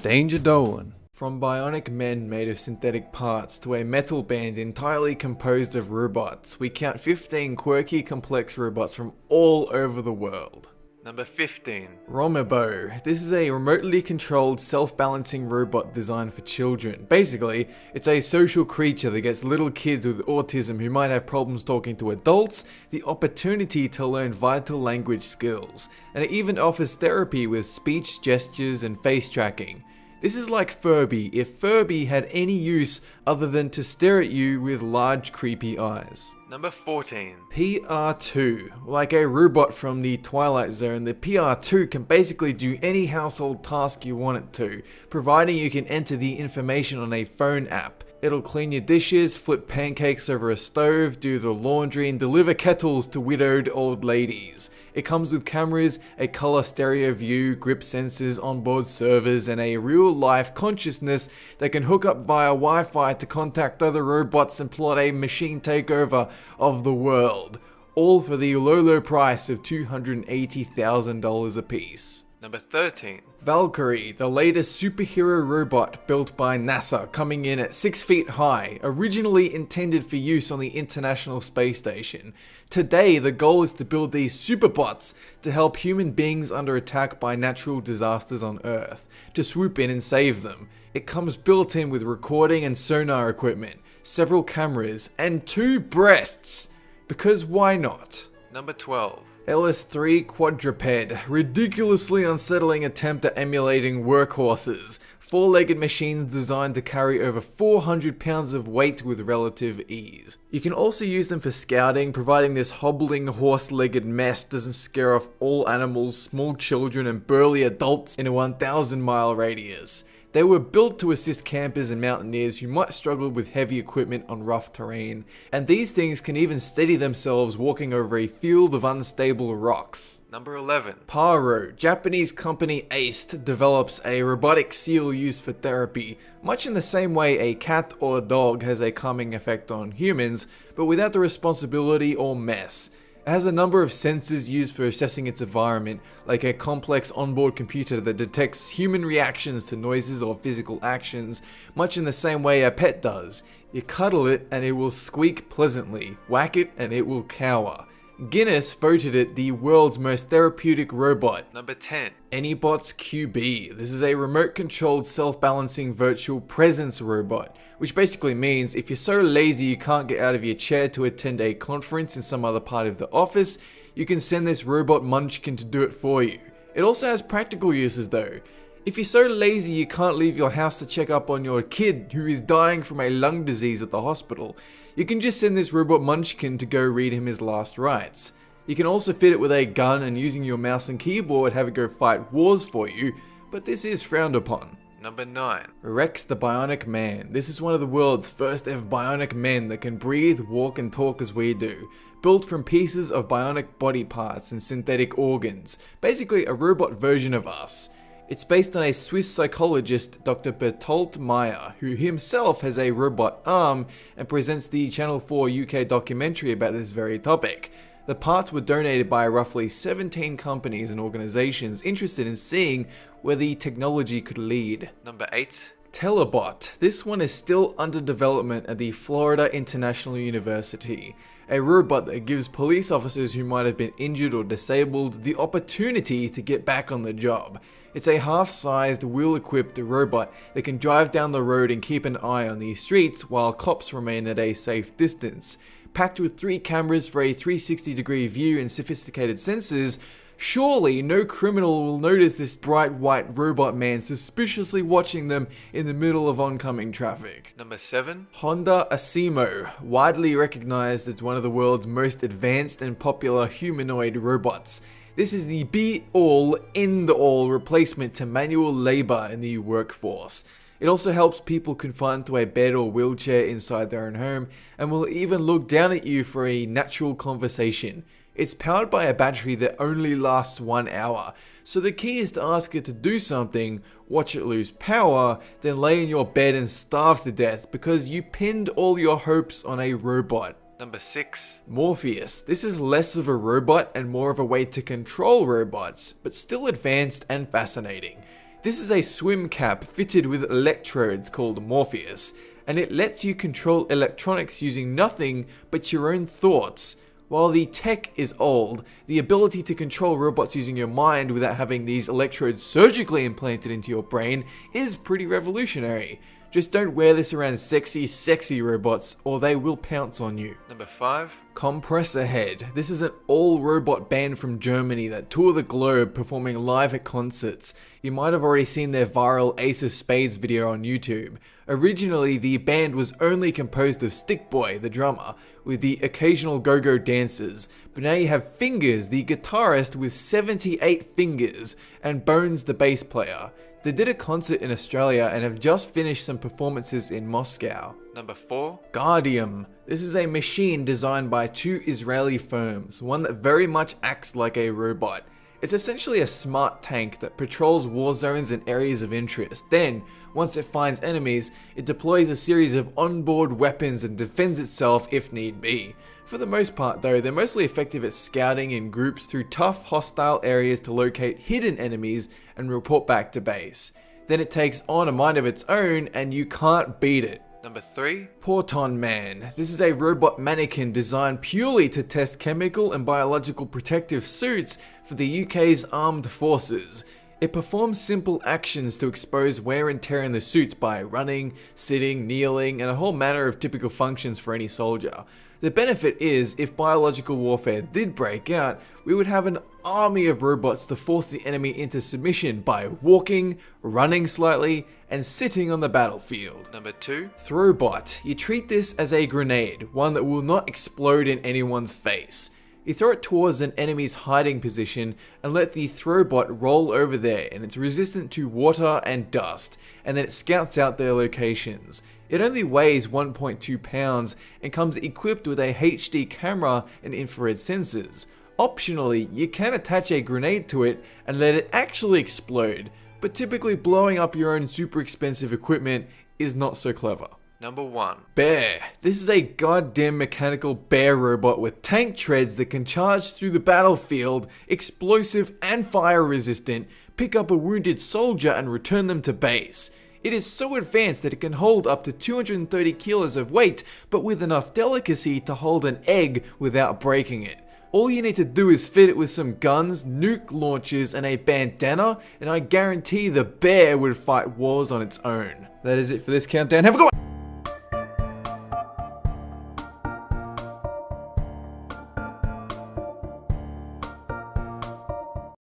Danger Dolan. From bionic men made of synthetic parts to a metal band entirely composed of robots, we count 15 quirky, complex robots from all over the world. Number 15. Romobo. This is a remotely controlled, self-balancing robot designed for children. Basically, it's a social creature that gets little kids with autism who might have problems talking to adults the opportunity to learn vital language skills, and it even offers therapy with speech, gestures, and face tracking. This is like Furby, if Furby had any use other than to stare at you with large creepy eyes. Number 14. PR2. Like a robot from the Twilight Zone, the PR2 can basically do any household task you want it to, providing you can enter the information on a phone app. It'll clean your dishes, flip pancakes over a stove, do the laundry, and deliver kettles to widowed old ladies. It comes with cameras, a color stereo view, grip sensors, onboard servers, and a real-life consciousness that can hook up via Wi-Fi to contact other robots and plot a machine takeover of the world. All for the low price of $280,000 a piece. Number 13. Valkyrie, the latest superhero robot built by NASA, coming in at 6 feet high, originally intended for use on the International Space Station. Today, the goal is to build these superbots to help human beings under attack by natural disasters on Earth, to swoop in and save them. It comes built in with recording and sonar equipment, several cameras, and 2 breasts. Because why not? Number 12. LS3 Quadruped, ridiculously unsettling attempt at emulating workhorses. 4-legged machines designed to carry over 400 pounds of weight with relative ease. You can also use them for scouting, providing this hobbling horse-legged mess doesn't scare off all animals, small children, and burly adults in a 1,000-mile radius. They were built to assist campers and mountaineers who might struggle with heavy equipment on rough terrain, and these things can even steady themselves walking over a field of unstable rocks. Number 11. Paro. Japanese company ACE develops a robotic seal used for therapy, much in the same way a cat or a dog has a calming effect on humans, but without the responsibility or mess. It has a number of sensors used for assessing its environment, like a complex onboard computer that detects human reactions to noises or physical actions, much in the same way a pet does. You cuddle it and it will squeak pleasantly, whack it and it will cower. Guinness voted it the world's most therapeutic robot. Number 10. Anybots QB. This is a remote-controlled, self-balancing virtual presence robot, which basically means if you're so lazy you can't get out of your chair to attend a conference in some other part of the office, you can send this robot munchkin to do it for you. It also has practical uses though. If you're so lazy you can't leave your house to check up on your kid who is dying from a lung disease at the hospital, you can just send this robot munchkin to go read him his last rites. You can also fit it with a gun and using your mouse and keyboard have it go fight wars for you, but this is frowned upon. Number 9. Rex the Bionic Man. This is one of the world's first ever bionic men that can breathe, walk and talk as we do. Built from pieces of bionic body parts and synthetic organs. Basically a robot version of us. It's based on a Swiss psychologist, Dr. Bertolt Meyer, who himself has a robot arm and presents the Channel 4 UK documentary about this very topic. The parts were donated by roughly 17 companies and organizations interested in seeing where the technology could lead. Number 8. Telebot. This one is still under development at the Florida International University. A robot that gives police officers who might have been injured or disabled the opportunity to get back on the job. It's a half-sized, wheel-equipped robot that can drive down the road and keep an eye on the streets while cops remain at a safe distance. Packed with 3 cameras for a 360-degree view and sophisticated sensors, surely no criminal will notice this bright white robot man suspiciously watching them in the middle of oncoming traffic. Number 7. Honda Asimo, widely recognized as one of the world's most advanced and popular humanoid robots. This is the be-all, end-all replacement to manual labor in the workforce. It also helps people confined to a bed or wheelchair inside their own home and will even look down at you for a natural conversation. It's powered by a battery that only lasts 1 hour, so the key is to ask it to do something, watch it lose power, then lay in your bed and starve to death because you pinned all your hopes on a robot. Number 6. Morpheus. This is less of a robot and more of a way to control robots, but still advanced and fascinating. This is a swim cap fitted with electrodes called Morpheus, and it lets you control electronics using nothing but your own thoughts. While the tech is old, the ability to control robots using your mind without having these electrodes surgically implanted into your brain is pretty revolutionary. Just don't wear this around sexy robots or they will pounce on you. Number 5. Compressor Head. This is an all-robot band from Germany that tour the globe performing live at concerts. You might have already seen their viral Ace of Spades video on YouTube. Originally, the band was only composed of Stickboy, the drummer, with the occasional go-go dancers, but now you have Fingers, the guitarist with 78 fingers, and Bones, the bass player. They did a concert in Australia and have just finished some performances in Moscow. Number 4. Guardium. This is a machine designed by 2 Israeli firms, one that very much acts like a robot. It's essentially a smart tank that patrols war zones and areas of interest. Then, once it finds enemies, it deploys a series of onboard weapons and defends itself if need be. For the most part though, they're mostly effective at scouting in groups through tough hostile areas to locate hidden enemies and report back to base. Then it takes on a mind of its own and you can't beat it. Number 3. Porton Man. This is a robot mannequin designed purely to test chemical and biological protective suits for the UK's armed forces. It performs simple actions to expose wear and tear in the suits by running, sitting, kneeling, and a whole manner of typical functions for any soldier. The benefit is, if biological warfare did break out, we would have an army of robots to force the enemy into submission by walking, running slightly, and sitting on the battlefield. Number 2. Throwbot. You treat this as a grenade, one that will not explode in anyone's face. You throw it towards an enemy's hiding position and let the throwbot roll over there, and it's resistant to water and dust, and then it scouts out their locations. It only weighs 1.2 pounds and comes equipped with a HD camera and infrared sensors. Optionally, you can attach a grenade to it and let it actually explode, but typically blowing up your own super expensive equipment is not so clever. Number 1. Bear. This is a goddamn mechanical bear robot with tank treads that can charge through the battlefield, explosive and fire resistant, pick up a wounded soldier and return them to base. It is so advanced that it can hold up to 230 kilos of weight, but with enough delicacy to hold an egg without breaking it. All you need to do is fit it with some guns, nuke launchers, and a bandana, and I guarantee the bear would fight wars on its own. That is it for this countdown. Have a good one!